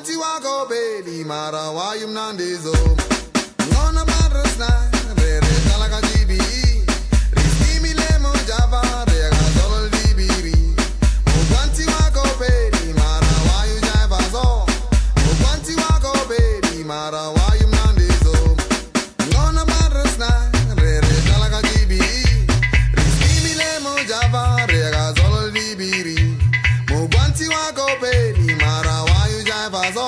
Mugwanti wako baby, mara wa yumnandizo. Ngona marasna, rere talaka jibi. Riski mi lemo java, rega solo libiri. Mugwanti wako baby, mara wa yu java zo. Mugwanti wako baby, mara wa yumnandizo. Ngona marasna, rere talaka jibi. Riski mi lemo java, rega solo libiri. Mugwanti wako baby, mara wa yu java zo.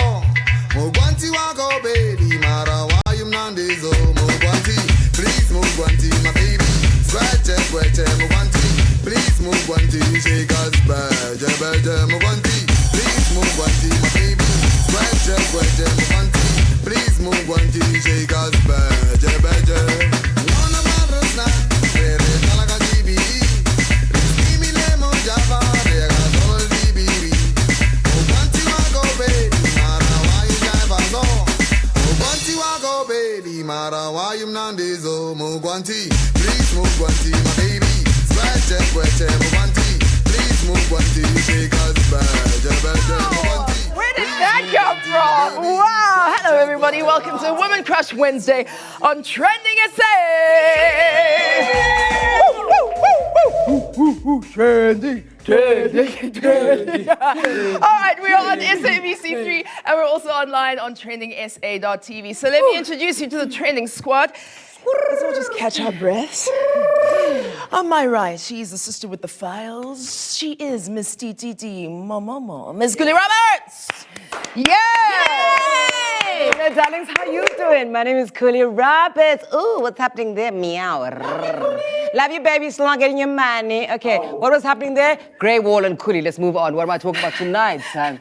Mugwanti wako baby, mara wa yu mnandizo. Mugwanti, please Mugwanti, my baby. Scratch Mugwanti, please Mugwanti, shake us beje, beje, Mugwanti, please Mugwanti, my baby. Scratch Mugwanti, please Mugwanti, shake us beje, beje. Nona marasna, rere talaka jibi. Riski mi lemo java, rega solo libiri. Mugwanti wako baby, mara wa yu java zo. Mugwanti wako baby, mara wa yu mnandizo. Mugwanti, please Mugwanti, my baby. Scratch Mugwanti, please Mugwanti, shake us beje, beje, Mugwanti. Where did that come from? Wow! Hello, everybody. Welcome to Women Crush Wednesday on TrendingSA. Trending. All right, we are on SABC3 and we're also online on TrendingSA.tv. So let me introduce you to the Trending Squad. Let's all just catch our breaths. On my right, she's the sister with the files. She is Miss TTT Momomo, Miss Gully Roberts. Yeah! Hey, hello, darlings. How you doing? My name is Khuli Roberts. Ooh, what's happening there? Meow. Love you, baby. Still not getting your money. Okay, what was happening there? Grey Wall and Khuli. Let's move on. What am I talking about tonight, son?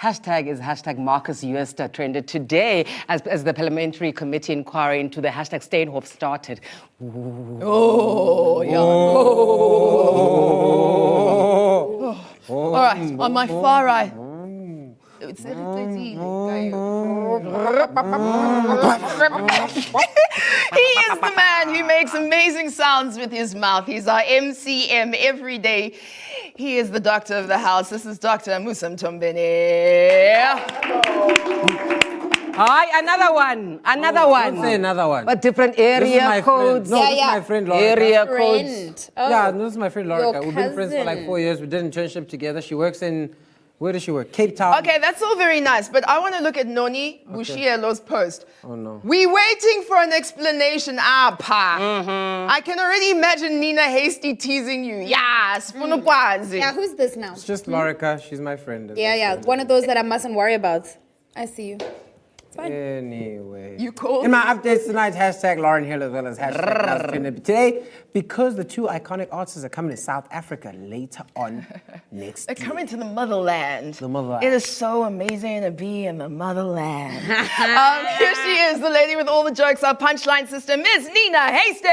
Hashtag is hashtag Marcus Uesta trended today as the parliamentary committee inquiry into the hashtag Steinhoff started. Oh, yeah. All right, on my far right. He is the man who makes amazing sounds with his mouth. He's our MCM every day. He is the doctor of the house. This is Dr. Musam Tombene. Hi, another one. Don't say another one. But different area codes. No, this is my friend Laura. Area codes. Oh, Yeah, this is my friend Laura. your We've been friends for like cousin. 4 years. We did an internship together. She works in, where does she work? Cape Town. Okay, that's all very nice, but I want to look at Noni Bushielo's post. Oh no. We waiting for an explanation, pa. I can already imagine Nina Hasty teasing you. Yes, Yeah, who's this now? It's just Lorica. She's my friend. Yeah, one of those that I mustn't worry about. I see you. It's fine. Anyway. You called In my updates tonight, hashtag Lauryn Hill as well as hashtag Trending. Today, because the two iconic artists are coming to South Africa later on next They're year. coming to the motherland. The motherland. It is so amazing to be in the motherland. Here she is, the lady with all the jokes, our punchline sister, Miss Nina Hasty.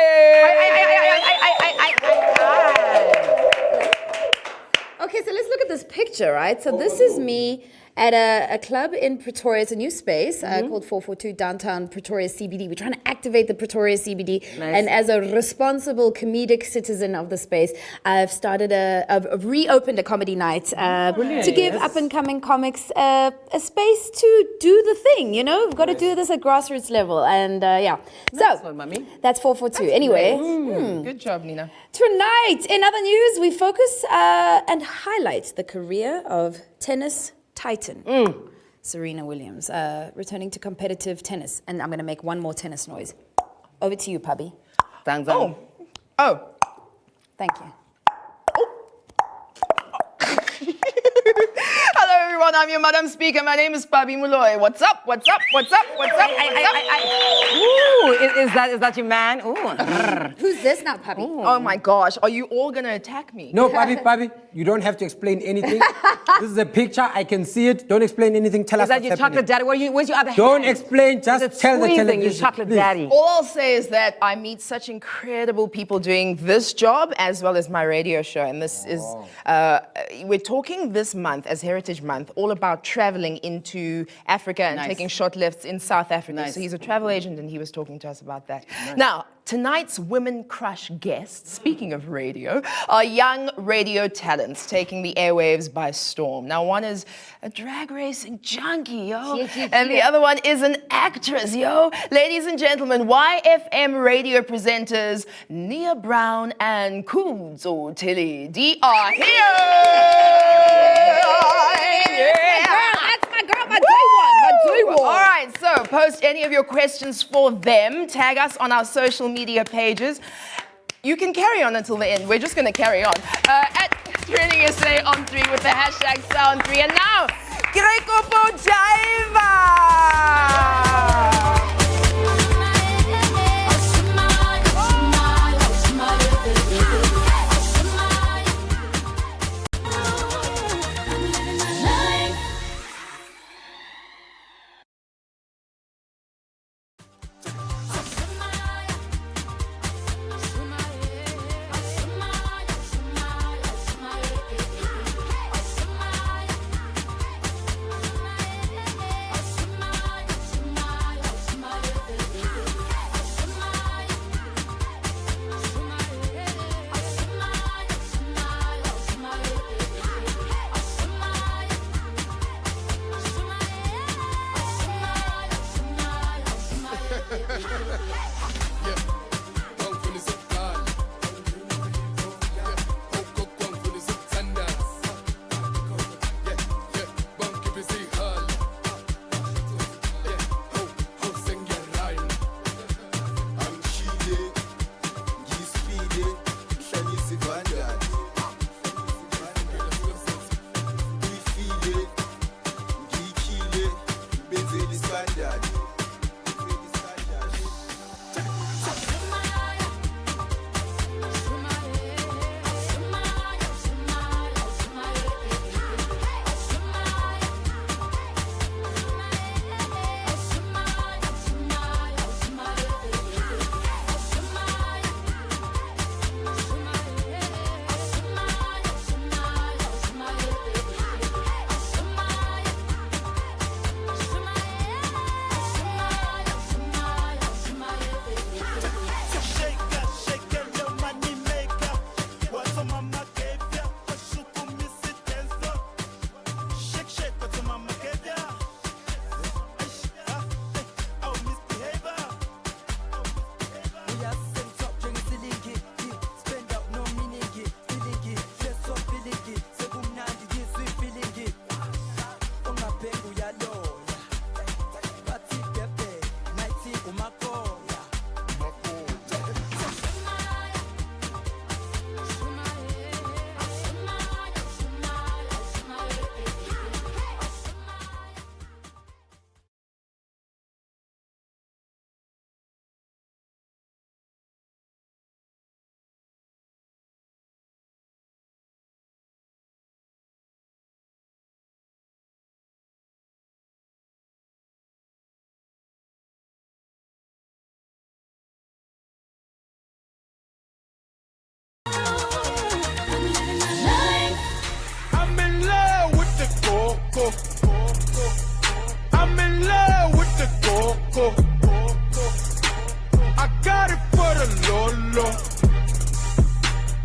Okay, so let's look at this picture, right? So this is me at a club in Pretoria. It's a new space called 442 downtown Pretoria CBD. We're trying to activate the Pretoria CBD. Nice. And as a responsible comedic citizen of the space, I've reopened a comedy night to give up-and-coming comics a space to do the thing, you know? We've got to do this at grassroots level. And yeah. Nice one, mommy. That's 442. Anyway. Good job, Nina. Tonight, in other news, we focus and highlight the career of tennis titan Serena Williams, returning to competitive tennis. And I'm going to make one more tennis noise. Over to you, Pubby. Thanks. Oh. Thank you. Hello, everyone. I'm your Madam Speaker. My name is Pabi Muloy. What's up? What's up? What's up? What's up? Ooh, is that your man? Ooh. Who's this now, Pubby? Oh my gosh, are you all gonna attack me? No, Pabi, you don't have to explain anything. This is a picture. I can see it. Don't explain anything. Tell us Is that what's your happening. chocolate daddy? Where's your other Don't hand? explain. Just It's tell the squeezing, television. you chocolate please. daddy. All I'll say is that I meet such incredible people doing this job as well as my radio show. And this is, we're talking this month as Heritage Month, all about traveling into Africa and Nice. taking short lifts in South Africa. Nice. So he's a travel agent and he was talking to us about that. Now, tonight's Women Crush guests, speaking of radio, are young radio talents taking the airwaves by storm. Now, one is a drag racing junkie, yo, and the other one is an actress, yo. Ladies and gentlemen, YFM radio presenters Nia Browm and Khutso Thaledi are here. That's my girl, my day one. All right, so post any of your questions for them. Tag us on our social media pages. You can carry on until the end. We're just going to carry on. At TrendingSA on 3 with the hashtag Sound3. And now, Grekopo Jaiva! I'm in love with the coco. I got it for the Lolo.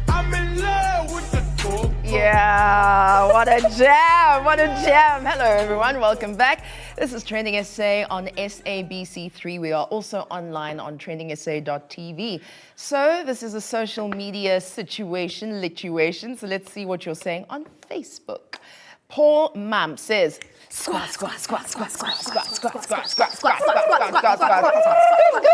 I'm in love with the coco. Yeah, what a jam, what a jam. Hello everyone, welcome back. This is TrendingSA on SABC3. We are also online on TrendingSA.tv. So this is a social media situation. So let's see what you're saying on Facebook. Paul Mam says, squat, squat, squat, squat, squat, squat, squat, squat, squat, squat, squat, squat.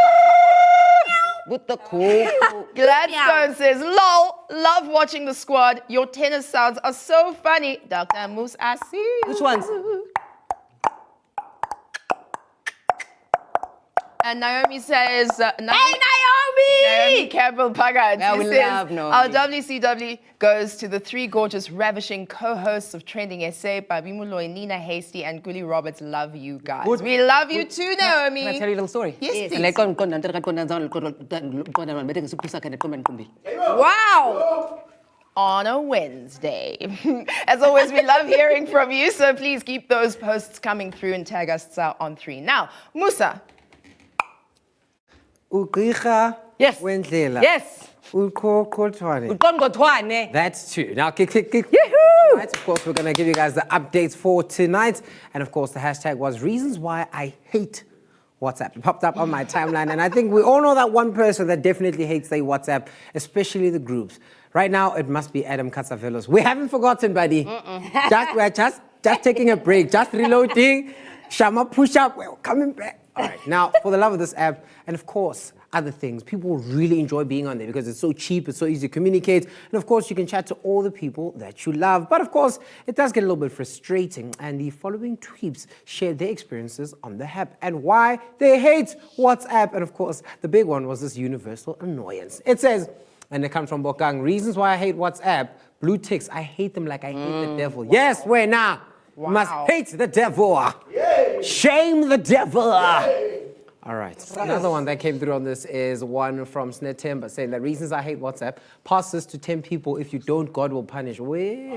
With the cool. Gladstone says, lol, love watching the squad. Your tenor sounds are so funny. Dr. Moose, I see. Which ones? And Naomi says, Hey, Naomi! Naomi Campbell Pagat. Yeah, we She says, love Naomi. our WCW goes to the three gorgeous, ravishing co-hosts of TrendingSA, Babimulo, Nina Hasty, and Gully Roberts. Love you guys. Good. We love you too, Naomi. Can I tell you a little story? Yes, please. Wow! On a Wednesday. As always, we love hearing from you, so please keep those posts coming through and tag us on 3. Now, Musa. Ugqirha Yes. Wendlela. Yes. Uqoqothwane. Uqongqothwane. That's true. Now, click. Yahoo! Right, of course, we're going to give you guys the updates for tonight. And of course, the hashtag was reasons why I hate WhatsApp. It popped up on my timeline. And I think we all know that one person that definitely hates their WhatsApp, especially the groups. Right now, it must be Adam Katsavelos. We haven't forgotten, buddy. We're just taking a break, just reloading. Shama push up, we're coming back. All right, now, for the love of this app, and of course, other things, people really enjoy being on there because it's so cheap, it's so easy to communicate, and of course, you can chat to all the people that you love. But of course, it does get a little bit frustrating, and the following tweets share their experiences on the app and why they hate WhatsApp. And of course, the big one was this universal annoyance. It says, and it comes from Bokang, reasons why I hate WhatsApp, blue ticks, I hate them like I hate the devil. Yes, we're now. Wow. Must hate the devil. Yay. Shame the devil. Yay. All right. Another one that came through on this is one from Snetemba saying that reasons I hate WhatsApp, pass this to 10 people. If you don't, God will punish. We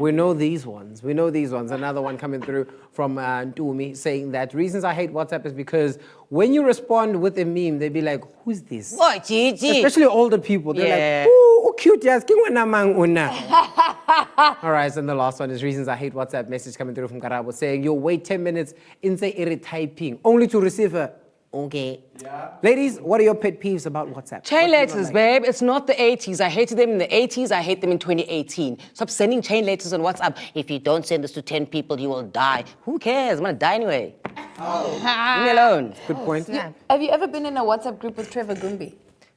know these ones. Another one coming through from Ntumi saying that reasons I hate WhatsApp is because when you respond with a meme, they be like, who's this? Oh, Gigi. Especially older people. They're like, ooh, cute. Yes. All right, and the last one is reasons I hate WhatsApp. Message coming through from Karabo saying, you'll wait 10 minutes in say typing only to receive a okay. Yeah. Ladies, what are your pet peeves about WhatsApp? Chain letters, babe. It's not the 80s. I hated them in the 80s. I hate them in 2018. Stop sending chain letters on WhatsApp. If you don't send this to 10 people, you will die. Who cares? I'm going to die anyway. Leave me alone. Good point. Have you ever been in a WhatsApp group with Trevor Gumbi?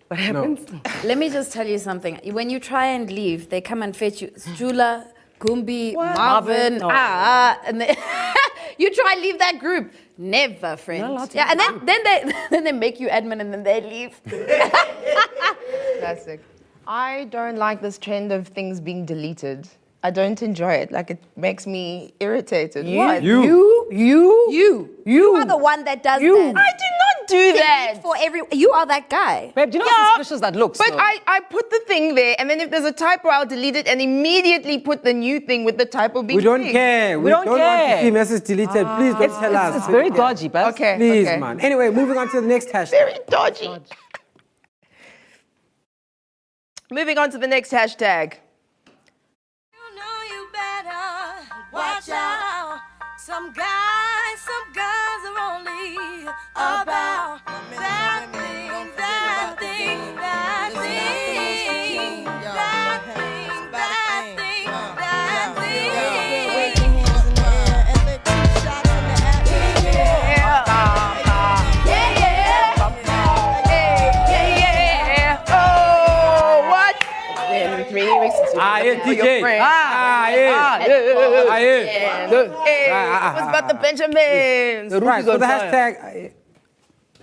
What happens? No. Let me just tell you something. When you try and leave, they come and fetch you. Jula, Gumbi, Marvin, and they you try and leave that group. Never, friend. Yeah, and then they make you admin and then they leave. Classic. I don't like this trend of things being deleted. I don't enjoy it. Like, it makes me irritated. What? You are the one that does that. I did not do that. For you are that guy. Babe, do you know how suspicious that looks? But I put the thing there, and then if there's a typo, I'll delete it and immediately put the new thing with the typo being We don't fixed. care. We don't want to see message deleted. Please don't tell us. It's very dodgy, but Okay. Please, okay. man. Anyway, moving on to the next hashtag. Very dodgy. Moving on to the next hashtag. You know you better watch out. Some guys are only about that thing. DJ. It was about the Benjamins. Right, so the hashtag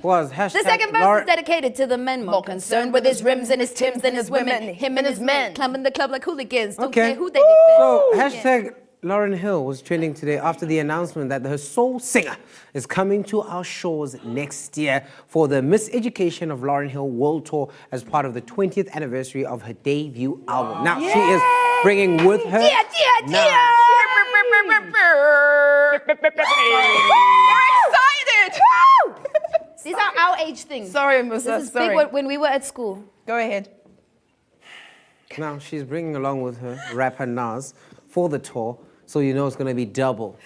was hashtag The second verse is dedicated to the men more concerned with his rims and his Tims than his women. Him and his men climbing the club like hooligans. Don't care who they defend. So hashtag Lauryn Hill was trending today after the announcement that her soul singer is coming to our shores next year for the Miseducation of Lauryn Hill World Tour as part of the 20th anniversary of her debut album. Now, she is bringing with her... We're excited! These are our age things. Sorry, Musa, This is big when we were at school. Go ahead. Now, she's bringing along with her rapper Nas for the tour, so you know it's going to be double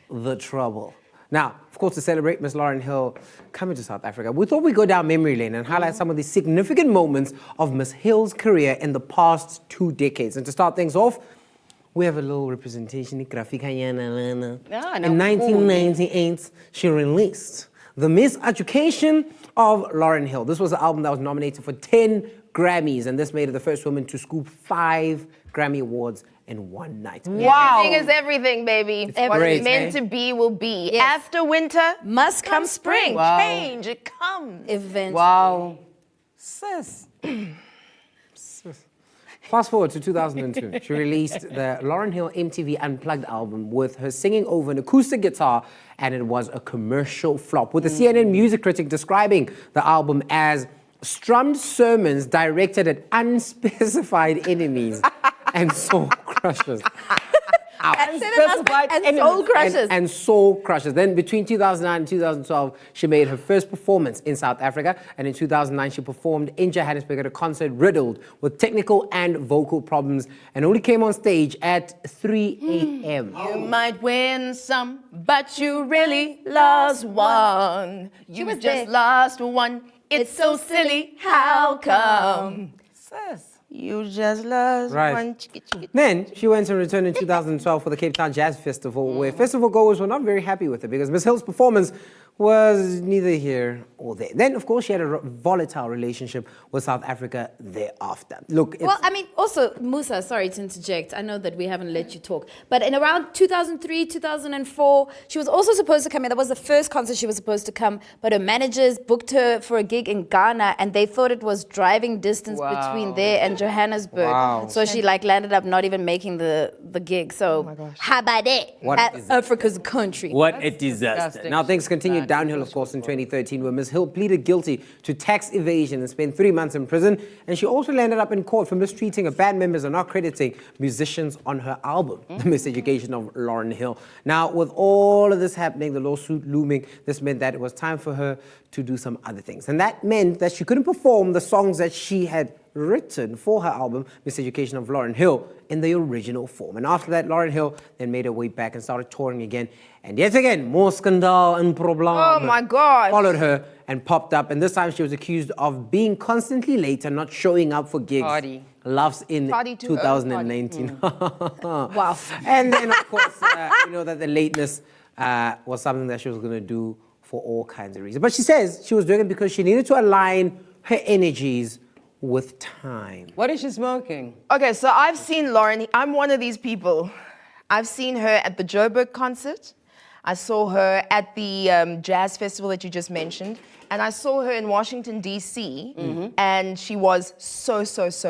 the trouble. Now, of course, to celebrate Miss Lauryn Hill coming to South Africa, we thought we'd go down memory lane and highlight some of the significant moments of Miss Hill's career in the past 2 decades. And to start things off, we have a little representation. In 1998, she released The Miseducation of Lauryn Hill. This was an album that was nominated for 10 Grammys, and this made her the first woman to scoop 5 Grammy Awards in one night. Wow. Everything is everything, baby. What great, is meant to be will be. Yes. After winter Must come spring. Wow. Change, it comes. Event. Wow. Sis. Fast forward to 2002. She released the Lauryn Hill MTV Unplugged album with her singing over an acoustic guitar, and it was a commercial flop, with a CNN music critic describing the album as strummed sermons directed at unspecified enemies and soul crushers. Specified and enemies. soul crushes. And Soul Crushes. Then between 2009 and 2012, she made her first performance in South Africa. And in 2009, she performed in Johannesburg at a concert riddled with technical and vocal problems and only came on stage at 3 a.m. You might win some, but you really lost one. You was just there. lost one. It's so silly. How come? Sis. You just lost Right. one. Chicka, chicka. Then she went and returned in 2012 for the Cape Town Jazz Festival, where festival goers were not very happy with her because Miss Hill's performance was neither here or there. Then, of course, she had a volatile relationship with South Africa thereafter. Look, it's, Well, I mean, also, Musa, sorry to interject. I know that we haven't let you talk. But in around 2003, 2004, she was also supposed to come in. That was the first concert she was supposed to come. But her managers booked her for a gig in Ghana, and they thought it was driving distance between there and Johannesburg. Wow. So she landed up not even making the gig. So, how about that? What At is- Africa's country. What a disaster. disgusting. Now, things continued downhill, of course, in 2013, where Ms. Hill pleaded guilty to tax evasion and spent 3 months in prison. And she also landed up in court for mistreating her band members and not crediting musicians on her album, The Miseducation of Lauryn Hill. Now, with all of this happening, the lawsuit looming, this meant that it was time for her to do some other things. And that meant that she couldn't perform the songs that she had written for her album, Miseducation of Lauryn Hill, in the original form. And after that, Lauryn Hill then made her way back and started touring again. And yet again, more scandal and problem Oh my God. followed her and popped up. And this time she was accused of being constantly late and not showing up for gigs. Party. Loves in Party to 2019. Wow. And then, of course, we know that the lateness was something that she was going to do for all kinds of reasons. But she says she was doing it because she needed to align her energies with time. What is she smoking? Okay, so I've seen Lauren. I'm one of these people. I've seen her at the Joburg concert. I saw her at the jazz festival that you just mentioned. And I saw her in Washington, D.C. And she was so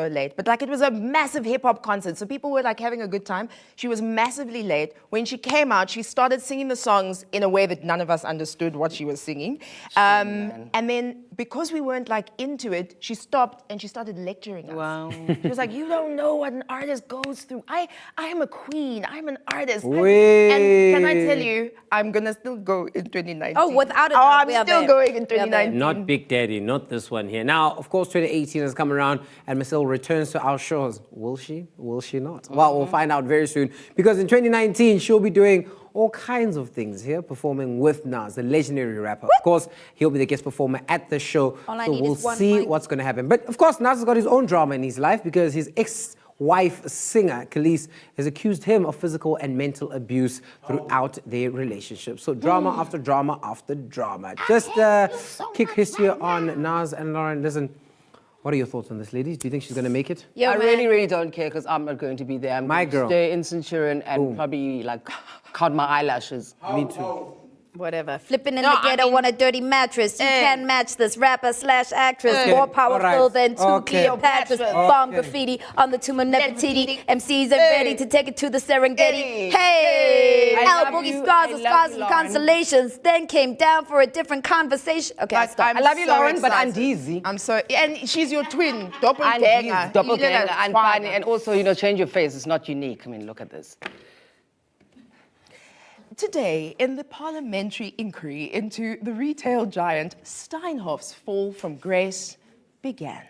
late. But like it was a massive hip hop concert. So people were like having a good time. She was massively late. When she came out, she started singing the songs in a way that none of us understood what she was singing. And then because we weren't like into it, she stopped and she started lecturing us. Wow. She was like, you don't know what an artist goes through. I am a queen. I'm an artist. Wait. And can I tell you, I'm going to still go in 2019. Oh, without a doubt, I'm we are still there. going in We are there. 2019. Not Big Daddy, not this one here. Now, of course, 2018 has come around and Miss Hill returns to our shores. Will she? Will she not? Well, we'll find out very soon because in 2019, she'll be doing all kinds of things here, performing with Nas, the legendary rapper. Of course, he'll be the guest performer at the show. All I so need we'll is one see mic. what's going to happen. But of course, Nas has got his own drama in his life because his ex-wife singer, Khalees, has accused him of physical and mental abuse throughout their relationship. So drama after drama after drama. Just kick history on Nas and Lauren. Listen, what are your thoughts on this, ladies? Do you think she's going to make it? Yo, I man. really don't care because I'm not going to be there. I'm My going girl. to stay in Centurion and probably like count my eyelashes. Me too. Whatever. Flipping in No, the I ghetto mean- on a dirty mattress. You can't match this rapper / actress. Okay, More powerful alright, than two okay. Cleopatras. Bomb graffiti on the tomb of Nefertiti. MCs are ready to take it to the Serengeti. Hey! I Al love Boogie you, stars I of love scars you, and Lauren. constellations. Then came down for a different conversation. Okay, I Like, stop. I love you, so Lauren, but I'm excited. dizzy. I'm so, and she's your twin, And doppelganger. he's doppelganger Ilana and Swana. funny. And also, you know, change your face. It's not unique. I mean, look at this. Today, in the parliamentary inquiry into the retail giant, Steinhoff's fall from grace began.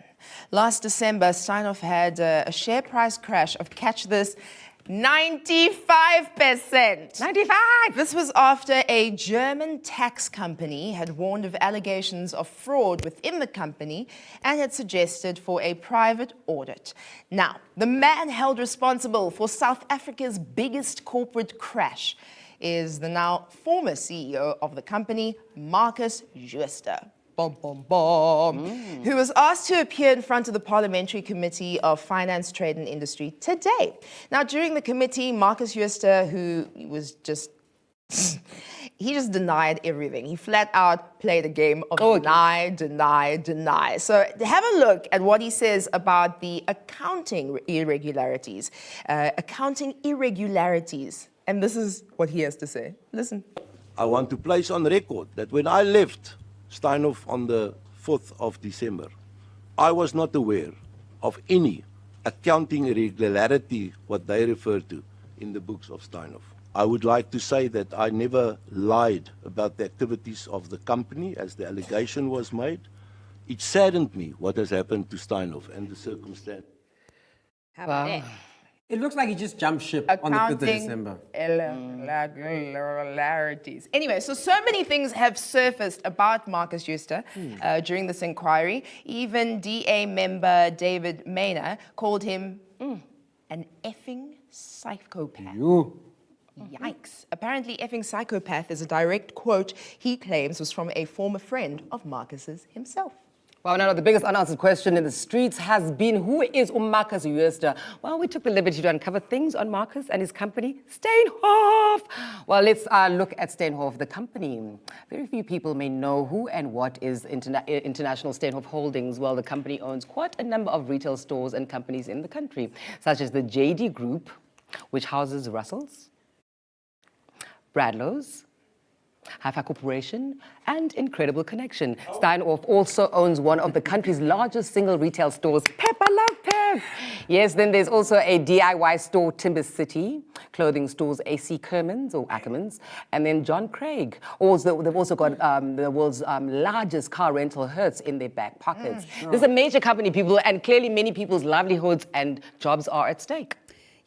Last December, Steinhoff had a share price crash of, catch this, 95%. 95! This was after a German tax company had warned of allegations of fraud within the company and had suggested for a private audit. Now, the man held responsible for South Africa's biggest corporate crash is the now former CEO of the company, Marcus Jooste. Who was asked to appear in front of the Parliamentary Committee of Finance, Trade and Industry today. Now, during the committee, Marcus Jooste, who was just, he just denied everything. He flat out played a game of deny. So have a look at what he says about the accounting irregularities. And this is what he has to say. Listen. I want to place on record that when I left Steinhoff on the 4th of December, I was not aware of any accounting irregularity, what they refer to, in the books of Steinhoff. I would like to say that I never lied about the activities of the company as the allegation was made. It saddened me what has happened to Steinhoff and the circumstance. How about that? It looks like he just jumped ship on the 5th of December. Irregularities. Anyway, so many things have surfaced about Marcus Jooste during this inquiry. Even DA member David Maynard called him an effing psychopath. Yikes. Apparently, effing psychopath is a direct quote he claims was from a former friend of Marcus's himself. Well, now the biggest unanswered question in the streets has been, who is Marcus Jooste? Well, we took the liberty to uncover things on Marcus and his company, Steinhoff. Well, let's look at Steinhoff, the company. Very few people may know who and what is International Steinhoff Holdings. Well, the company owns quite a number of retail stores and companies in the country, such as the JD Group, which houses Russells, Bradlow's, Hi-Fi Corporation, and Incredible Connection. Steinhoff also owns one of the country's largest single retail stores, Pep. I love Pep. Yes, then there's also a DIY store, Timber City, clothing stores, AC Ackermans, and then John Craig. Also, they've also got the world's largest car rental, Hertz, in their back pockets. This is a major company, people, and clearly many people's livelihoods and jobs are at stake.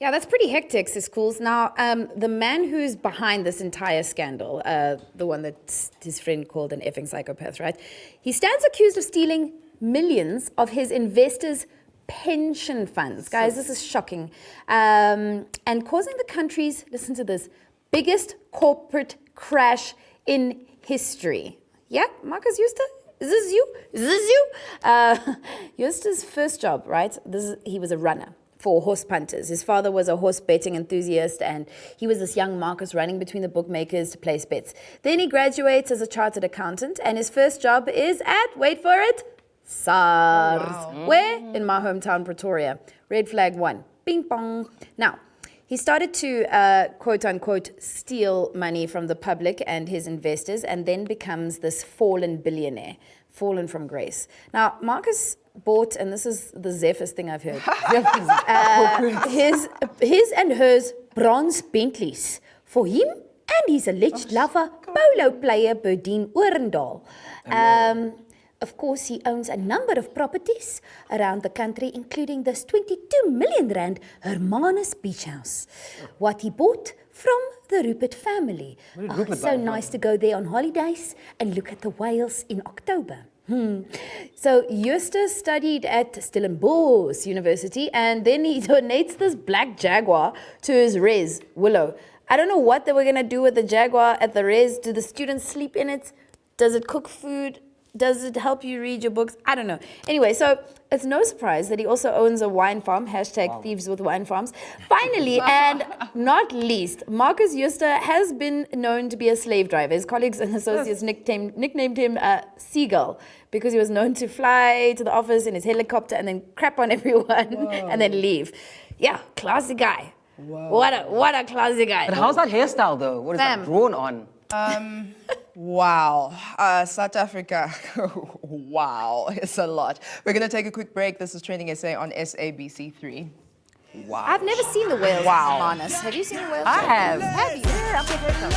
Yeah, that's pretty hectic, Sis Cools. Now, the man who's behind this entire scandal, the one that his friend called an effing psychopath, right? He stands accused of stealing millions of his investors' pension funds. Guys, this is shocking. And causing the country's, listen to this, biggest corporate crash in history. Yeah, Marcus Jooste? Is this you? Is this you? Jooste's first job, right? He was a runner for horse punters. His father was a horse betting enthusiast, and he was this young Marcus running between the bookmakers to place bets. Then he graduates as a chartered accountant, and his first job is at, wait for it, SARS. Oh, wow. Where? In my hometown, Pretoria. Red flag 1. Bing bong. Now, he started to, quote unquote, steal money from the public and his investors, and then becomes this fallen billionaire, fallen from grace. Now, Marcus bought, and this is the Zephyr's thing I've heard, his and hers bronze Bentleys for him and his alleged lover, polo player Berdien Orendaal. Of course, he owns a number of properties around the country, including this 22 million rand Hermanus Beach House, what he bought from the Rupert family. So nice to go there on holidays and look at the whales in October. So Jooste studied at Stellenbosch University, and then he donates this black Jaguar to his res, Willow. I don't know what they were going to do with the Jaguar at the res. Do the students sleep in it? Does it cook food? Does it help you read your books? I don't know. Anyway, so it's no surprise that he also owns a wine farm, #thieves with wine farms. Finally, and not least, Marcus Jooste has been known to be a slave driver. His colleagues and associates nicknamed him Seagull because he was known to fly to the office in his helicopter and then crap on everyone and then leave. Yeah, classy guy. Whoa. What a classy guy. But how's that hairstyle though? What is that drawn on? Wow. South Africa. Wow. It's a lot. We're going to take a quick break. This is Trending SA on SABC3. Wow. I've never seen the whales, to be honest. Have you seen the whales? I have. Have you? Yeah, I'll take some.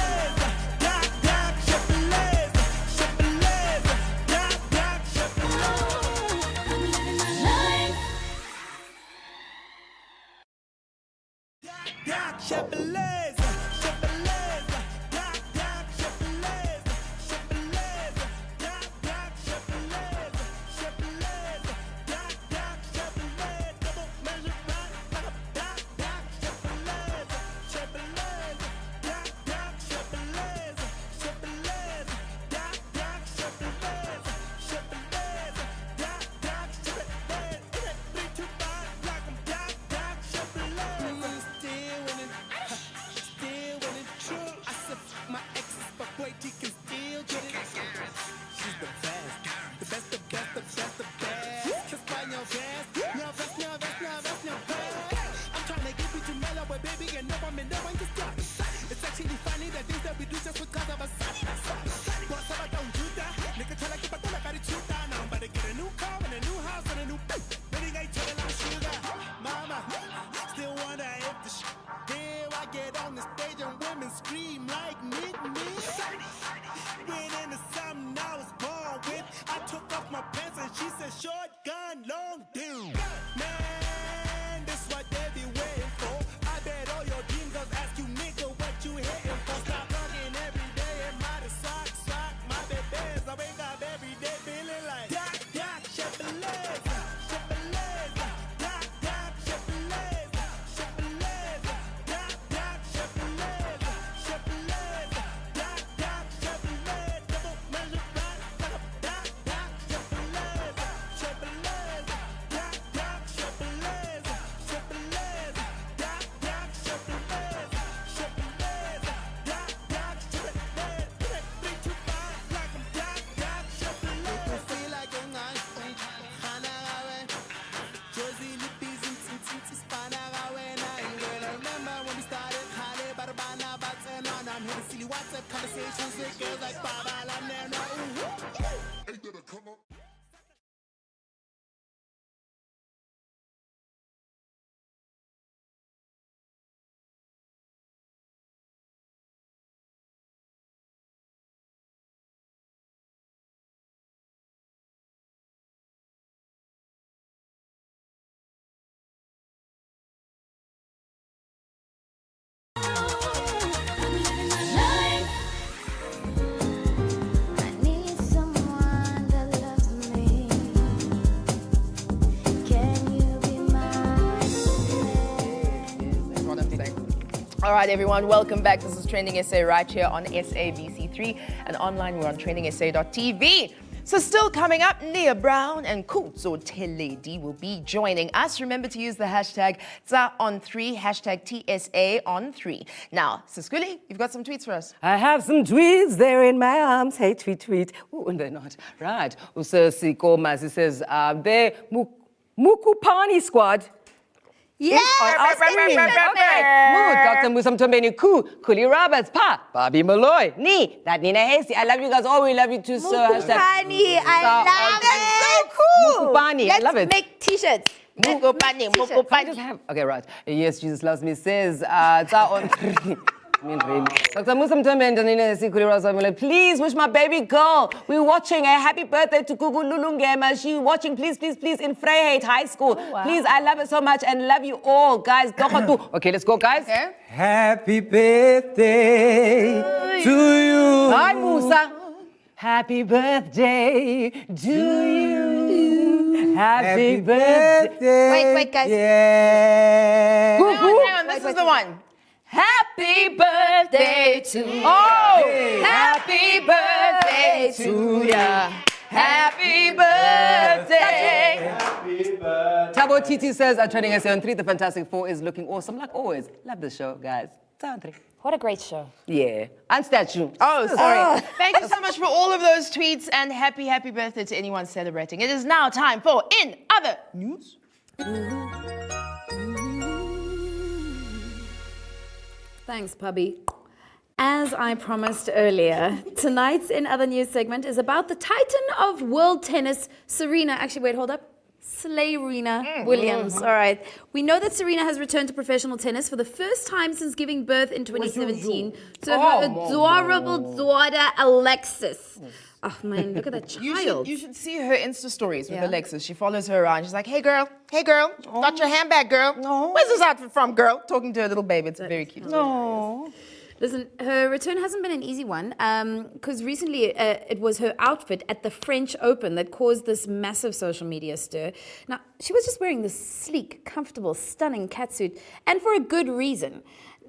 All right, everyone, welcome back. This is Trending SA right here on SABC3 and online we're on TrendingSA.tv. So still coming up, Browm and Khutso Thaledi will be joining us. Remember to use the hashtag #TsaOn3, hashtag TSAOn3. Now, Siskuli, you've got some tweets for us. I have some tweets there in my arms. Hey, tweet, tweet. Ooh, and they're not. Right. Uso Sikoma, he says, the Mukupani squad. Yeah. Okay. Dr. Musamtombeni Ku, Kuli Roberts, Pa, Bobby Malloy, Ni, that Nina Hasty. I love you guys. Oh, we love you too, sir. Mukupani, I love it. So cool. Mukupani, I love it. Let's make t-shirts. Mukupani. Okay, right. Yes, Jesus loves me says, on. Dr. Musamtombeni, Nina Hasty, Kuli Roberts, please wish my baby girl. We're watching a happy birthday to Gugu Lulungema. She's watching, please, in Vryheid High School. Oh, wow. Please, I love her so much and love you all, guys. Okay, let's go, guys. Okay. Happy birthday to you. Hi, Musa. Happy birthday to you. Happy birthday. Wait, guys. Yeah. Hang on, this is the one. Happy birthday to you. Oh! Happy birthday to ya. Happy birthday. Tabo Titi says, Trending SA on 3, the Fantastic Four is looking awesome like always. Love the show, guys. Down 3. What a great show. Yeah. And statue. Oh, sorry. Thank you so much for all of those tweets and happy birthday to anyone celebrating. It is now time for In Other News. Thanks, Pubby. As I promised earlier, tonight's In Other News segment is about the titan of world tennis, Serena. Actually, wait, hold up. Serena Williams. All right. We know that Serena has returned to professional tennis for the first time since giving birth in 2017 to her adorable daughter, Alexis. Oh, man, look at that child. You should see her Insta stories with Alexis. She follows her around. She's like, hey, girl, got your handbag, girl. Where's this outfit from, girl? Talking to her little baby. It's very cute. No. Listen, her return hasn't been an easy one because recently it was her outfit at the French Open that caused this massive social media stir. Now, she was just wearing this sleek, comfortable, stunning catsuit, and for a good reason.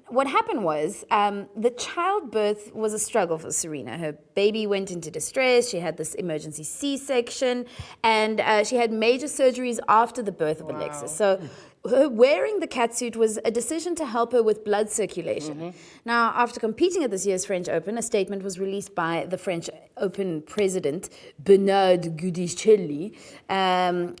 What happened was the childbirth was a struggle for Serena. Her baby went into distress. She had this emergency C-section, and she had major surgeries after the birth of Alexis. So her wearing the catsuit was a decision to help her with blood circulation. Now, after competing at this year's French Open, a statement was released by the French Open president, Bernard Gudicelli,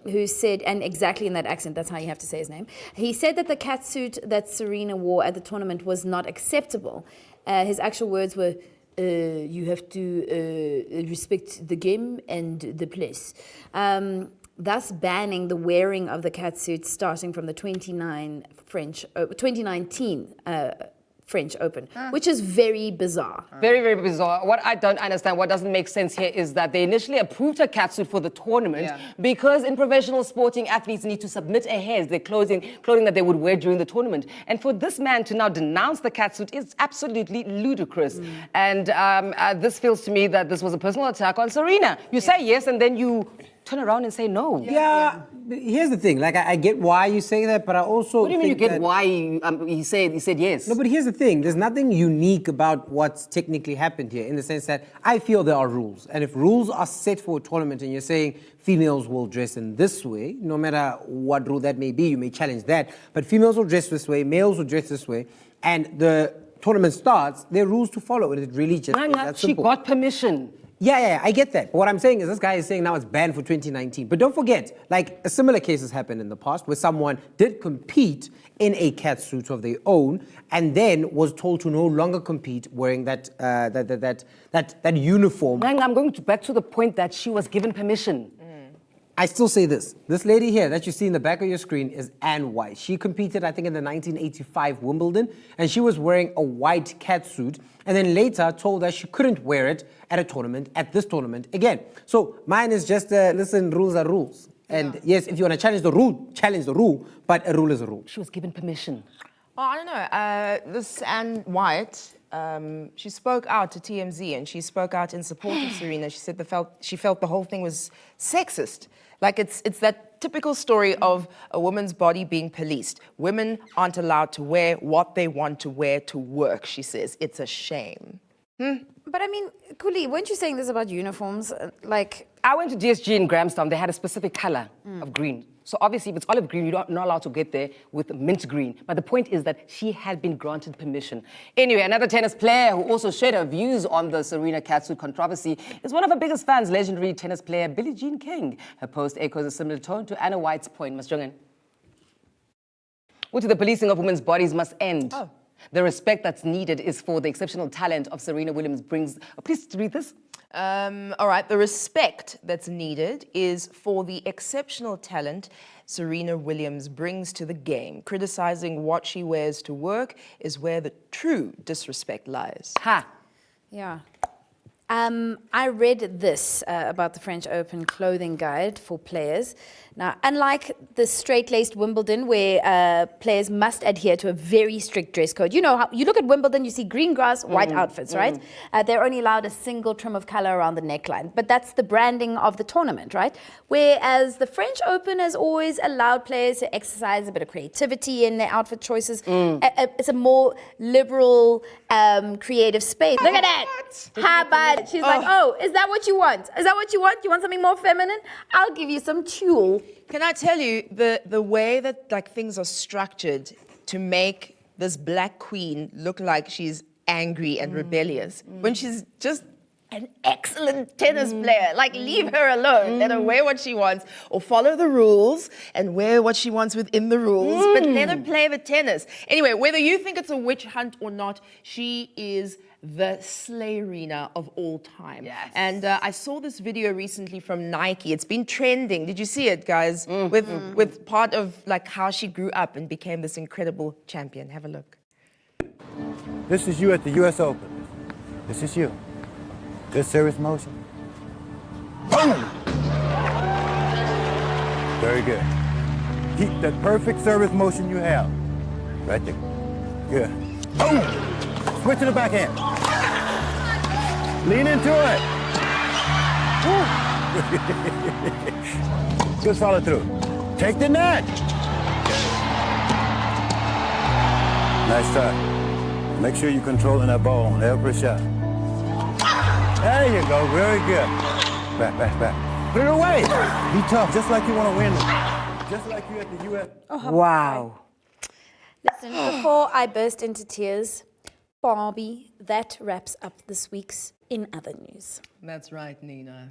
who said, and exactly in that accent, that's how you have to say his name, he said that the catsuit that Serena wore at the tournament was not acceptable. His actual words were, you have to respect the game and the place. Thus banning the wearing of the catsuit starting from the 2019 French Open, which is very bizarre. Very, very bizarre. What I don't understand, what doesn't make sense here is that they initially approved her catsuit for the tournament because in professional sporting, athletes need to submit ahead their clothing that they would wear during the tournament. And for this man to now denounce the catsuit is absolutely ludicrous. And this feels to me that this was a personal attack on Serena. You say yes, and then you turn around and say no. Yeah, here's the thing. Like, I get why you say that, but I also What do you mean you get why he said yes? No, but here's the thing. There's nothing unique about what's technically happened here in the sense that I feel there are rules. And if rules are set for a tournament and you're saying females will dress in this way, no matter what rule that may be, you may challenge that. But females will dress this way, males will dress this way, and the tournament starts, there are rules to follow. And it really just is that She simple. got permission. Yeah, I get that. But what I'm saying is this guy is saying now it's banned for 2019. But don't forget, like, a similar case has happened in the past where someone did compete in a catsuit of their own and then was told to no longer compete wearing that uniform. I'm going back to the point that she was given permission. I still say this. This lady here that you see in the back of your screen is Anne White. She competed, I think, in the 1985 Wimbledon, and she was wearing a white catsuit, and then later told us she couldn't wear it at this tournament again. So mine is just, listen, rules are rules. And yes, if you want to challenge the rule, but a rule is a rule. She was given permission. Oh, I don't know. This Anne White, she spoke out to TMZ and she spoke out in support of Serena. She said she felt the whole thing was sexist. Like it's that typical story of a woman's body being policed. Women aren't allowed to wear what they want to wear to work, she says. It's a shame. But I mean, Kuli, weren't you saying this about uniforms? Like, I went to DSG in Grahamstown. They had a specific color of green. So obviously, if it's olive green, you're not allowed to get there with mint green. But the point is that she had been granted permission. Anyway, another tennis player who also shared her views on the Serena catsuit controversy is one of her biggest fans, legendary tennis player Billie Jean King. Her post echoes a similar tone to Anna White's point. Masjongen. The policing of women's bodies must end. Oh. The respect that's needed is for the exceptional talent of Serena Williams brings... please read this. All right, the respect that's needed is for the exceptional talent Serena Williams brings to the game. Criticizing what she wears to work is where the true disrespect lies. Ha! yeah. I read this about the French Open clothing guide for players. Now, unlike the straight-laced Wimbledon, where players must adhere to a very strict dress code. You know, how you look at Wimbledon, you see green grass, white outfits, right? They're only allowed a single trim of color around the neckline. But that's the branding of the tournament, right? Whereas the French Open has always allowed players to exercise a bit of creativity in their outfit choices. It's a more liberal, creative space. Look at that! How about she's like, oh, is that what you want? Is that what you want? You want something more feminine? I'll give you some tulle. Can I tell you, the way that like things are structured to make this black queen look like she's angry and rebellious, when she's just an excellent tennis player. Like, leave her alone. Let her wear what she wants or follow the rules and wear what she wants within the rules, but let her play the tennis. Anyway, whether you think it's a witch hunt or not, she is the Slayerina of all time. Yes. And I saw this video recently from Nike. It's been trending. Did you see it, guys? With part of like how she grew up and became this incredible champion. Have a look. This is you at the U.S. Open. This is you. Good service motion. Boom! Very good. Keep that perfect service motion you have. Right there. Good. Boom! Switch to the backhand. Lean into it. Good follow through. Take the net. Nice try. Make sure you're controlling that ball on every shot. There you go, very good. Back, back, back. Put it away. Be tough, just like you want to win. Just like you at the U.S. Wow. Listen, before I burst into tears, Barbie, that wraps up this week's In Other News. That's right, Nina.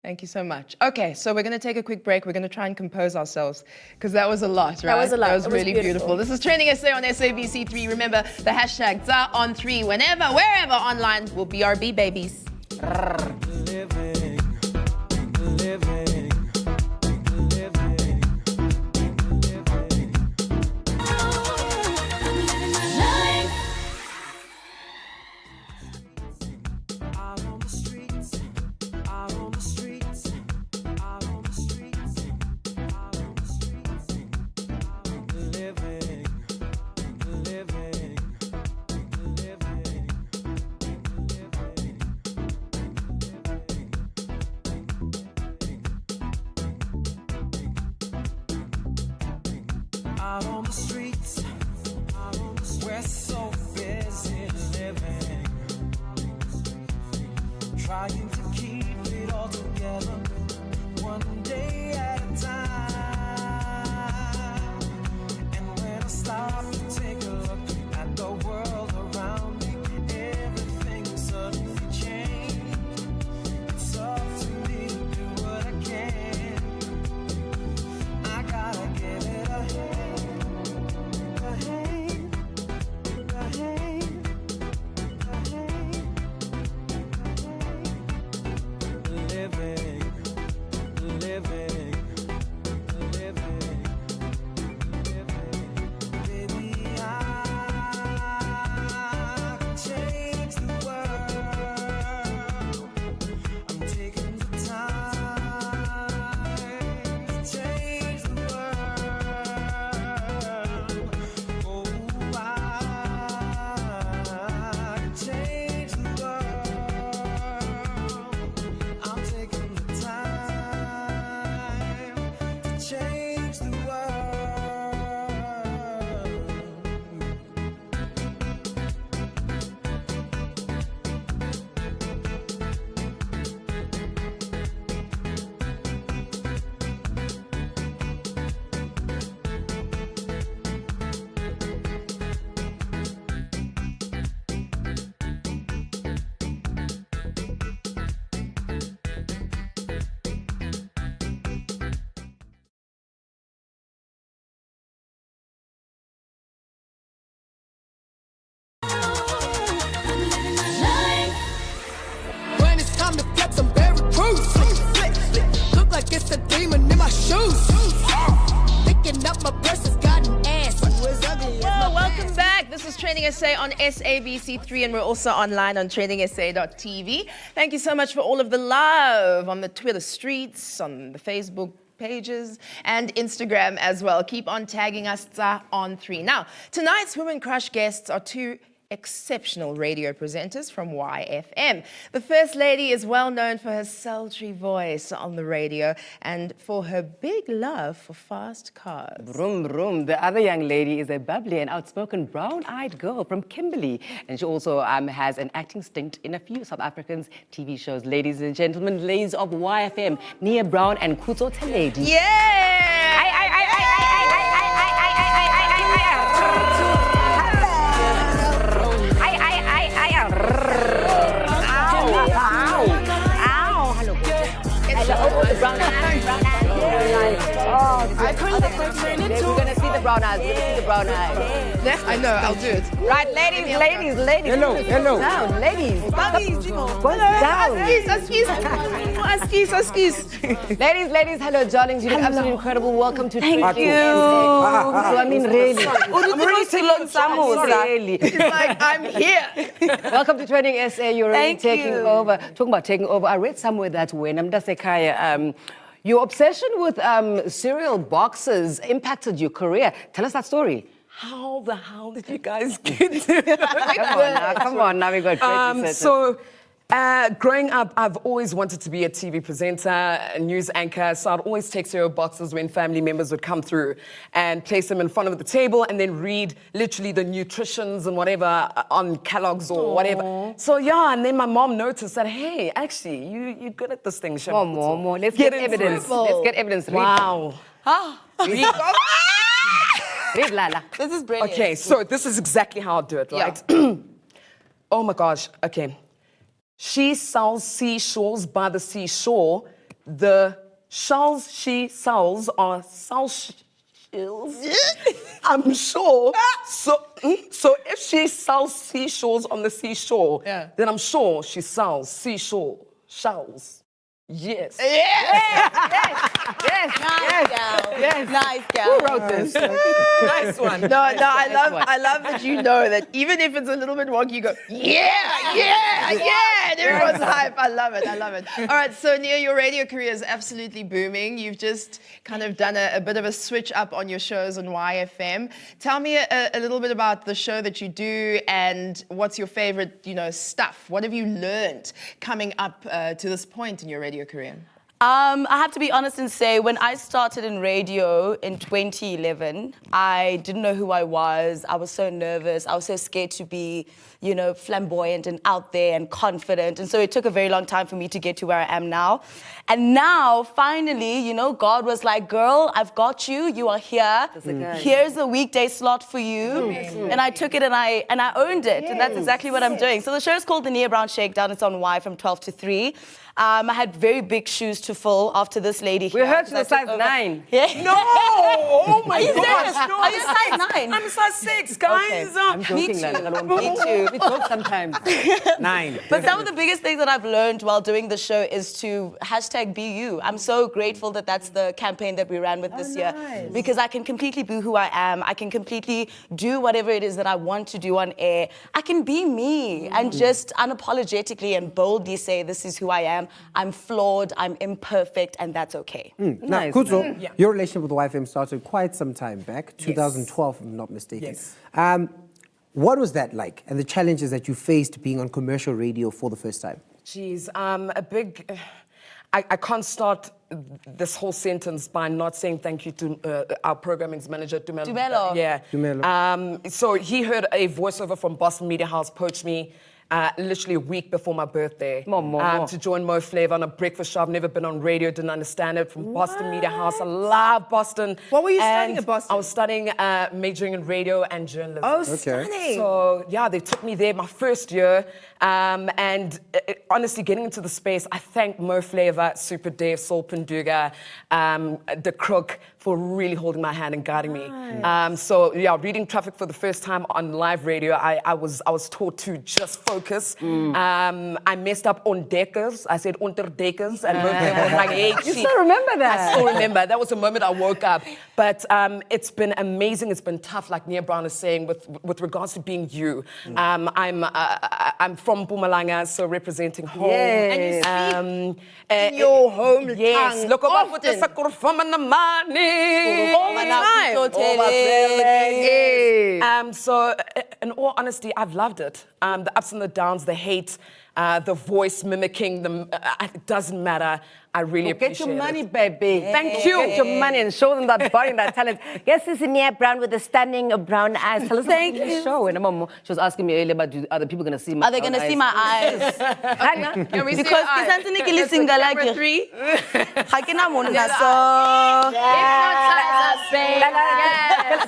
Thank you so much. Okay, so we're going to take a quick break. We're going to try and compose ourselves because that was a lot, right? That was a lot. That was It was really beautiful. This is TrendingSA on SABC3. Remember, the hashtag #ZAON3. Whenever, wherever online, we'll BRB babies. Out on the streets, we're so busy living, trying to keep it all together, one day at a time. And when I stop to take a look at the world around me, everything suddenly changed. It's up to me to do what I can. I gotta give it a hand. Living TrendingSA on SABC3, and we're also online on TrendingSA.tv. Thank you so much for all of the love on the Twitter streets, on the Facebook pages, and Instagram as well. Keep on tagging us on 3. Now, tonight's Women Crush guests are 2 exceptional radio presenters from YFM. The First Lady is well known for her sultry voice on the radio and for her big love for fast cars. Vroom, vroom. The other young lady is a bubbly and outspoken brown-eyed girl from Kimberley. And she also has an acting stint in a few South Africans TV shows. Ladies and gentlemen, ladies of YFM, Nia Browm and Khutso Thaledi. Yeah! We're gonna see the brown eyes. We're gonna see the brown eyes. Yes, I know, I'll do it. Right, ladies. Hello. Down, ladies. Ladies, hello, darlings. You look absolutely incredible. Welcome to Thank you. So, I mean, really. I'm really It's like, I'm here. Welcome to TrendingSA. You're already Thank taking you. over. Talking about taking over, I read somewhere that when Amdasekaya, your obsession with cereal boxes impacted your career. Tell us that story. How the hell did you guys get to Come on, now we got growing up, I've always wanted to be a TV presenter, a news anchor, so I'd always take cereal boxes when family members would come through and place them in front of the table and then read literally the nutritions and whatever on catalogs or whatever. So yeah, and then my mom noticed that, hey, actually, you're good at this thing. More. Let's get evidence. Let's get evidence. Wow. Read, Lala. This is brilliant. Okay, so this is exactly how I do it, right? Oh my gosh, okay. She sells seashores by the seashore. The shells she sells are shells. I'm sure. So if she sells seashores on the seashore, then I'm sure she sells seashore shells. Yes. Nice gal. Who wrote this? Nice one. No, I love that you know that even if it's a little bit wonky, you go, and everyone's hype. I love it. All right, so Nia, your radio career is absolutely booming. You've just kind of done a bit of a switch up on your shows on YFM. Tell me a little bit about the show that you do and what's your favorite, stuff. What have you learned coming up to this point in your radio career? I have to be honest and say, when I started in radio in 2011, I didn't know who I was. I was so nervous. I was so scared to be, flamboyant and out there and confident. And so it took a very long time for me to get to where I am now. And now, finally, God was like, girl, I've got you. You are here. Here's a weekday slot for you. And I took it and I owned it. And that's exactly what I'm doing. So the show is called The Nia Browm Shakedown. It's on Y from 12 to 3. I had very big shoes to fill after this lady here. We heard you were size 9. Yeah. No! Oh my Are you gosh! serious? No, Are you size 9? I'm size 6, guys. I'm joking, Lala. Me too. We talk sometimes. 9. But some of the biggest things that I've learned while doing the show is to #BeYou. I'm so grateful that that's the campaign that we ran with this year. Because I can completely be who I am. I can completely do whatever it is that I want to do on air. I can be me and just unapologetically and boldly say, this is who I am. I'm flawed, I'm imperfect, and that's okay. Now, Khutso, your relationship with YFM started quite some time back, 2012, if I'm not mistaken. Yes. What was that like, and the challenges that you faced being on commercial radio for the first time? Geez, I can't start this whole sentence by not saying thank you to our programming manager, Dumelo. Dumelo. Yeah. Dumelo. So he heard a voiceover from Boston Media House poach me literally a week before my birthday to join Mo Flava on a breakfast show. I've never been on radio, didn't understand it, from Boston Media House. I love Boston. What were you studying at Boston? I was studying majoring in radio and journalism. Oh, stunning. So, yeah, they took me there my first year. And honestly, getting into the space, I thank Mo Flavor, Super Dave, Sol Penduga, The Crook for really holding my hand and guiding me. So yeah, reading Traffic for the first time on live radio, I was taught to just focus. I messed up on deckers. I said unterdeckers, and Mo Flavor was like, hey, You still remember that? I still remember. That was the moment I woke up. But it's been amazing. It's been tough, like Nia Brown is saying, with regards to being you. I'm from Mpumalanga, so representing home. Yes. And you speak in your home Yes. tongue Look about often. all the time. So, in all honesty, I've loved it. The ups and the downs, the hate, the voice mimicking, it doesn't matter. I really Get appreciate your money, it. baby. Thank you. Get your money and show them that body and that talent. Guess this is Nia Brown with the stunning brown eyes. Tell us about the show. And Mom, she was asking me earlier about are the people going to see my Are they going to see my eyes? Can we see Because your eyes? ke santse ke le single like Camera 3. ga ke na monna so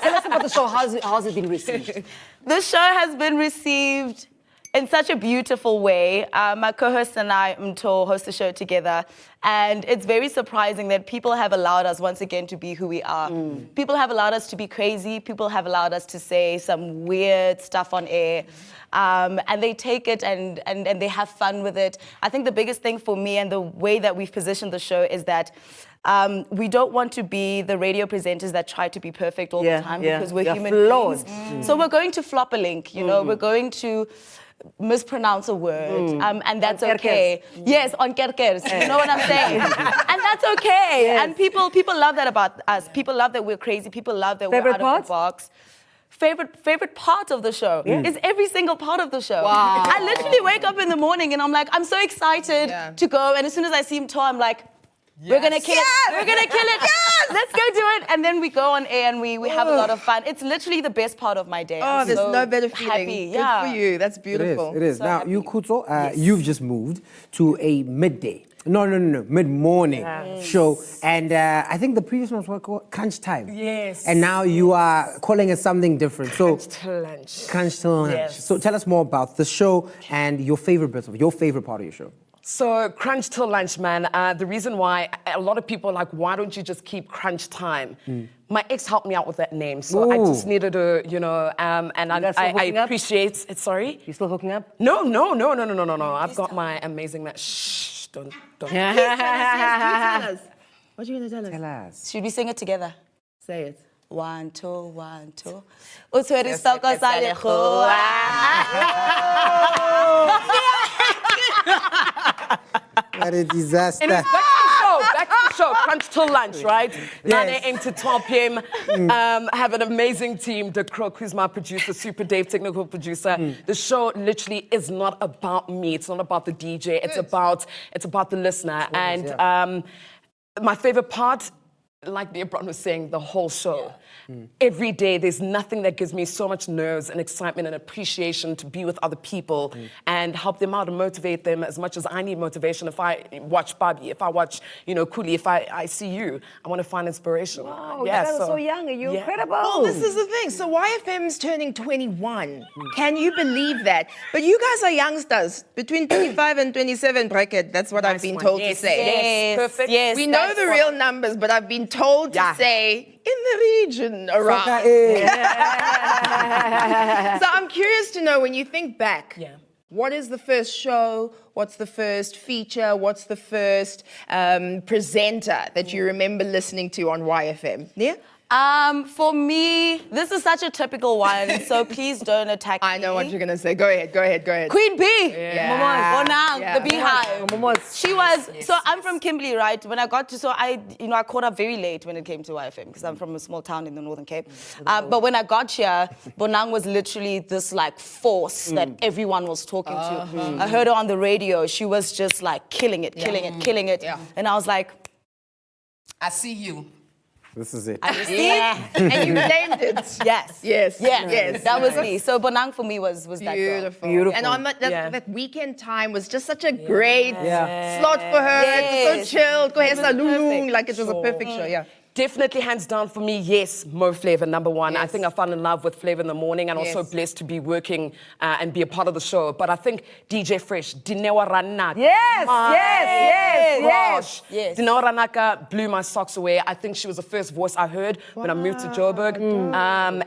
Tell us about the show. How's it been received? the show has been received in such a beautiful way. My co-host and I, Mto, host the show together. And it's very surprising that people have allowed us once again to be who we are. People have allowed us to be crazy. People have allowed us to say some weird stuff on air. And they take it and they have fun with it. I think the biggest thing for me and the way that we've positioned the show is that we don't want to be the radio presenters that try to be perfect all the time because we're human beings. So we're going to flop a link, you know, we're going to mispronounce a word, and that's okay. Yes, on kerkers, you know what I'm saying? And that's okay. Yes. And people love that about us. People love that we're crazy. People love that we're out of the box. Favorite part of the show is every single part of the show. Wow. I literally wake up in the morning and I'm like, I'm so excited to go. And as soon as I see him tour, I'm like, we're gonna kill it. We're gonna kill it. Let's go do it. And then we go on air and we have a lot of fun. It's literally the best part of my day. Oh, there's so no better feeling. happy. Good for you. That's beautiful. It is. So Now, happy. you, Khutso, you've just moved to a midday. No, mid-morning show. And I think the previous ones were called Crunch Time. Yes. And now you are calling it something different. So Crunch to lunch. Yes. So tell us more about the show and your favorite bits of your favorite part of your show. So Crunch Till Lunch, man, the reason why a lot of people are like, why don't you just keep Crunch Time? My ex helped me out with that name, so I just needed to, you know, and I appreciate it. Sorry? You still hooking up? No. I've got my amazing man. Shh, don't. Tell us. What are you going to tell us? Tell us. Should we sing it together? Say it. 1, 2, 1, 2. O tshwere soko sa lekgowa. What a disaster. Anyways, back to the show, Crunch Till Lunch, right? 9 a.m. to 12 p.m. I have an amazing team, The Crook, who's my producer, Super Dave, technical producer. The show literally is not about me. It's not about the DJ. It's about the listener. And my favorite part, like Nia Brown was saying, the whole show. Every day, there's nothing that gives me so much nerves and excitement and appreciation to be with other people and help them out and motivate them as much as I need motivation. If I watch Bobby, if I watch, Kuli, if I see you, I want to find inspiration. Wow, you guys are so young. Are you incredible? Well, this is the thing. So YFM's turning 21. Can you believe that? But you guys are youngsters. Between 25 and 27 bracket, that's what I've been told to say. Yes, perfect. Yes, We know the real numbers, but I've been told to say in the region around. So I'm curious to know, when you think back, what is the first show? What's the first feature? What's the first presenter that you remember listening to on YFM? Yeah? For me, this is such a typical one, so please don't attack me. I know what you're going to say. Go ahead. Queen B. Yeah. Bonang, Yeah. the Beehive. She was, so I'm from Kimberley, right? When I got to, I caught up very late when it came to YFM because I'm from a small town in the Northern Cape. But when I got here, Bonang was literally this like force that everyone was talking to. I heard her on the radio. She was just like killing it. Yeah. And I was like, I see you. This is it. I see. And you named it. Yes. Yes. That was me. So Bonang for me was that girl. Beautiful. And on that weekend time was just such a great slot for her. It was so chilled. Go ahead, Lulu. Like it was a perfect show. Yeah. Definitely, hands down for me, yes, Mo Flava, number one. I think I fell in love with Flava in the morning and also blessed to be working and be a part of the show. But I think DJ Fresh, Dinewa Ranaka. Yes. Dinewa Ranaka blew my socks away. I think she was the first voice I heard when I moved to Joburg.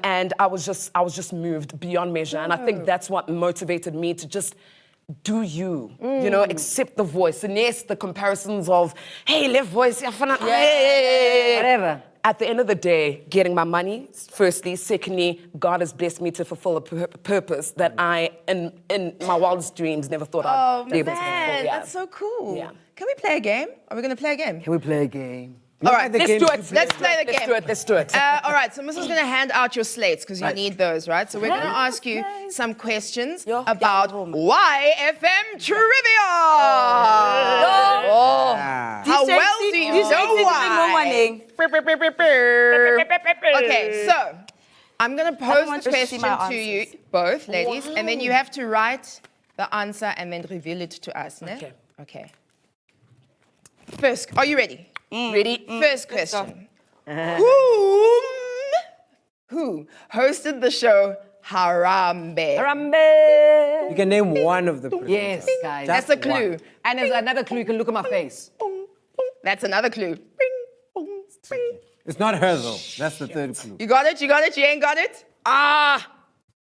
And I was just moved beyond measure. And I think that's what motivated me to just do you, accept the voice. And yes, the comparisons of, hey, left voice, whatever. At the end of the day, getting my money, firstly. Secondly, God has blessed me to fulfill a purpose that I, in my wildest dreams, never thought I'd be able to fulfill. Yeah. That's so cool. Yeah. Can we play a game? Are we going to play a game? Can we play a game? All right, Let's do it. Let's play the game. Let's do it. All right, so Mrs. going to hand out your slates because you need those, right? So we're going to ask you some questions about YFM trivia. How well do you know why? Okay, so I'm going to pose the question to you both, ladies, and then you have to write the answer and then reveal it to us. Ne? Okay. First, are you ready? Ready? First question. Who hosted the show Harambe? You can name one of the presenters. Yes, guys. That's a clue. And there's another clue. You can look at my face. That's another clue. It's not her though. That's the third clue. You got it? You got it? You ain't got it? All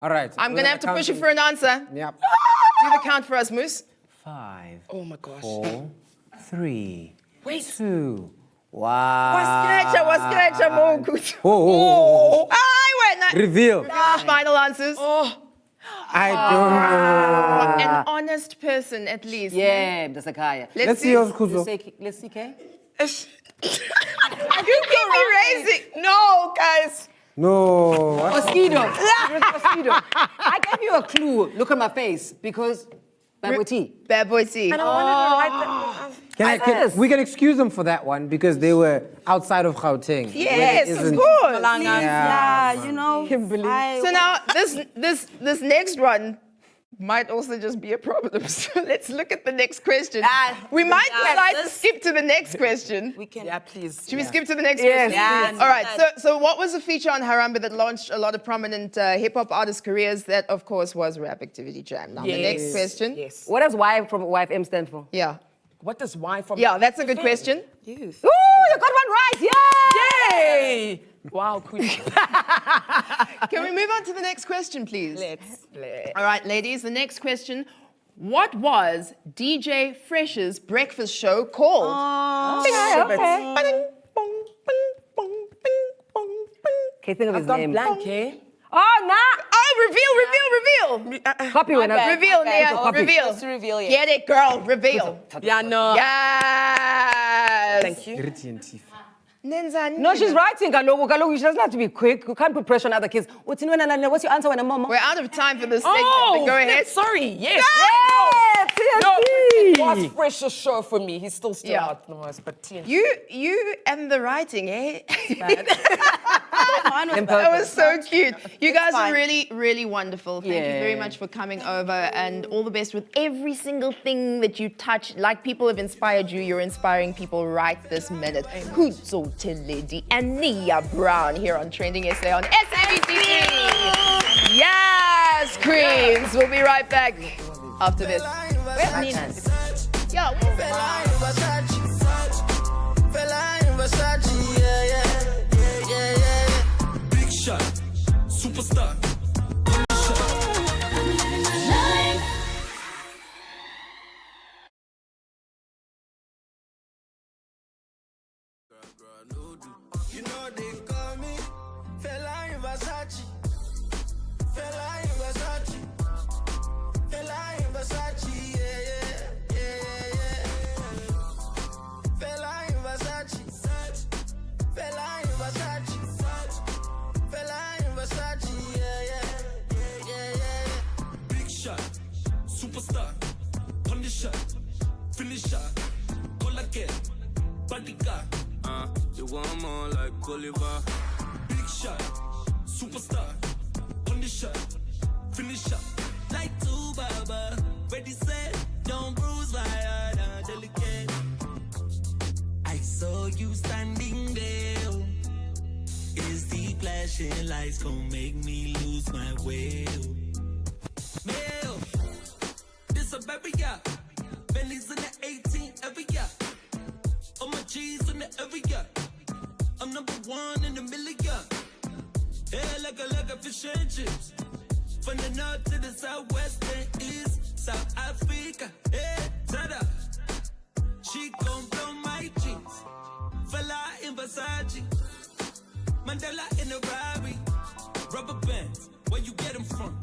right. I'm going to have to push you for an answer. Yep. Do the count for us, Moose. 5. Oh my gosh. 4, 3, Wait. 2, 1. Waskrecha, mo, Khutso. Oh. I went. Reveal. Final answers. I don't know. An honest person, at least. Yeah, that's a Kaya. Let's see yours, Khutso. Let's see, Kay. You keep me raising. No, guys. No. Mosquito. Mosquito. I gave you a clue. Look at my face because bad boy tea. Bad boy tea. We can excuse them for that one because they were outside of Gauteng. Yes, of course. Yeah, you know. So now this next one might also just be a problem. So let's look at the next question. We might decide to skip to the next question. We can. Yeah, please. Should we skip to the next question? Yeah. All right. So what was a feature on Harambe that launched a lot of prominent hip-hop artists' careers? That, of course, was Rap Activity Jam. Now, the next question. Yes. What does Y from YFM stand for? Yeah. What does Y from? Yeah, that's a good question. Ooh, you got one right. Yay! Wow, Queen. Can we move on to the next question, please? Let's. All right, ladies, the next question. What was DJ Fresh's breakfast show called? Can't think of his name. Blank, eh? Oh, nah. Oh, reveal. Copy winner. Reveal, Nia. Copy. Reveal. Let's reveal, yeah. Get it, girl. Reveal. Yeah, no. Yes. Thank you. No, she's writing. Kaloku, she doesn't have to be quick. You can't put pressure on other kids. What's your answer when a mama? We're out of time for this segment. Go ahead. Sorry. Yes. No, it was Fresh's show for me. He's still out the most, but You and the writing, eh? That was so cute. You guys are really, really wonderful. Thank you very much for coming over, and all the best with every single thing that you touch. Like people have inspired you, you're inspiring people right this minute. Khutso, Thaledi, and Nia Browm here on TrendingSA on SABC3. Yes, Queens. We'll be right back after this. Where's Nina? Yo, Big shot, superstar. You know they call me Fella in Versace. Fella in Versace. Fella in Versace. Yeah. Fella in Versace. Fella in Versace. Fella in Versace. Yeah. Big shot, superstar. Punisher, finisher. Call again, bodyguard. You want more like Oliver. Big shot, superstar. Punisher, finisher. Like two Baba, ready set. Don't bruise my heart, delicate. I saw you standing there. Is the flashing lights gon' make me lose my way? Mail, this a baby, yeah. Bentley's in the 18 every year. All my G's in the every year. I'm number one in the million. Hey, like a fish and chips. From the north to the southwest and east, South Africa. Hey, tada. She gon' blow my jeans. Fella in Versace. Mandela in a Rari. Rubber bands, where you get them from?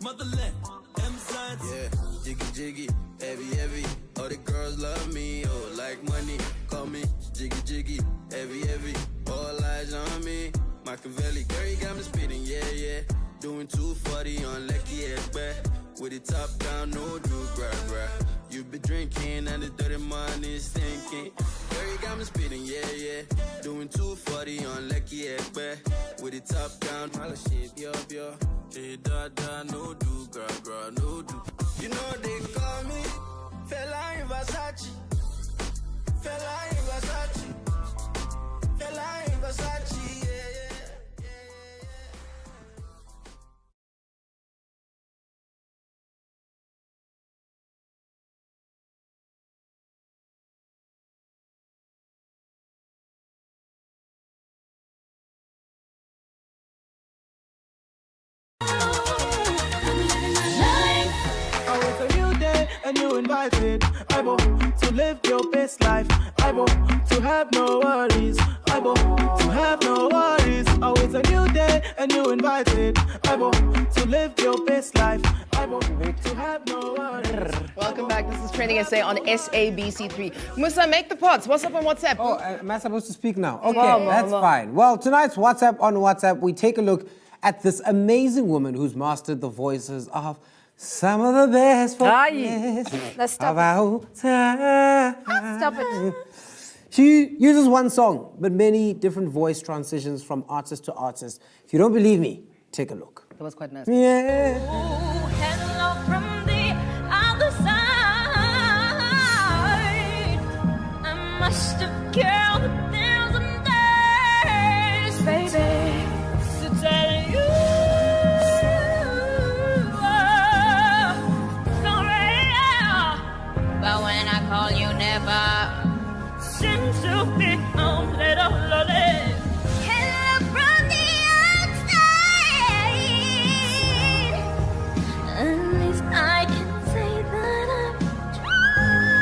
Motherland, M-Sons. Yeah, jiggy jiggy, heavy heavy. All the girls love me, oh, like money. Call me jiggy jiggy, heavy heavy. All eyes on me. Machiavelli, girl, you got me speeding, yeah, yeah. Doing 240 on Lecky Ekbe. With it top down, no do, bruh. You be drinking and the dirty money stinking. Girl, you got me speeding, yeah, yeah. Doing 240 on Lecky Ekbe. With it top down, all the shit, yo. Hey, da, no do, bruh, no do. You know they call me Fella in Versace. Fella in Versace. Fella in Versace, yeah. And you invited Ibo to live your best life. Ibo to have no worries. Ibo to have no worries. Always a new day and you invited Ibo to live your best life. Ibo to have no worries. Welcome back. This is Trending SA on SABC3. Musa, make the pods. What's up on WhatsApp? Oh, am I supposed to speak now? Okay, that's fine. Well, tonight's WhatsApp on WhatsApp, we take a look at this amazing woman who's mastered the voices of some of the best voices of our time. Stop it. She uses one song, but many different voice transitions from artist to artist. If you don't believe me, take a look. That was quite nice. Yeah. Hello from the other side. I must have killed 1,000 days, baby, to tell you. But when I call you, never seem to be on little lolly. Hello from the outside. At least I can say that I've tried.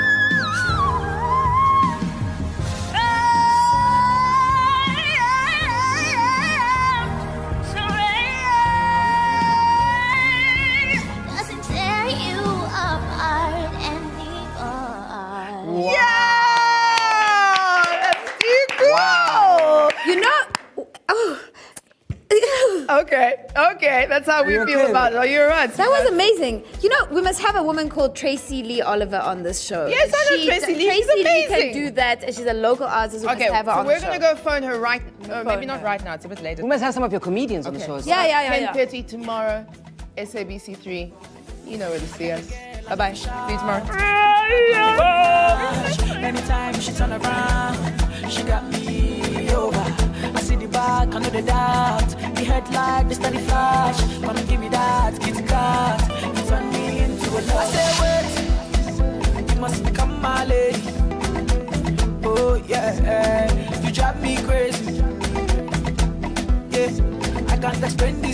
Doesn't tear you apart anymore. Yeah! That's too cool! Wow. You know, Okay, that's how we feel about it. Oh, you're right. that was amazing. You know, we must have a woman called Tracy Lee Oliver on this show. Yes, I know Tracy Lee. She's Tracy Lee amazing. can do that. She's a local artist. We Okay, must have her so on we're the show. going to go phone her right, maybe not right now, it's a bit later. We must have some of your comedians on the show as well. Yeah. 10:30 tomorrow, SABC3. You know where to see us. Bye-bye. See you tomorrow. Anytime she turn around, she got me over. I see the back, I know the doubt. The headlight, the steady flash. Come and give me that, kitty cat. You turn me into a love. I say wait, you must become my lady. Oh yeah, you drive me crazy. Yeah, I can't explain this.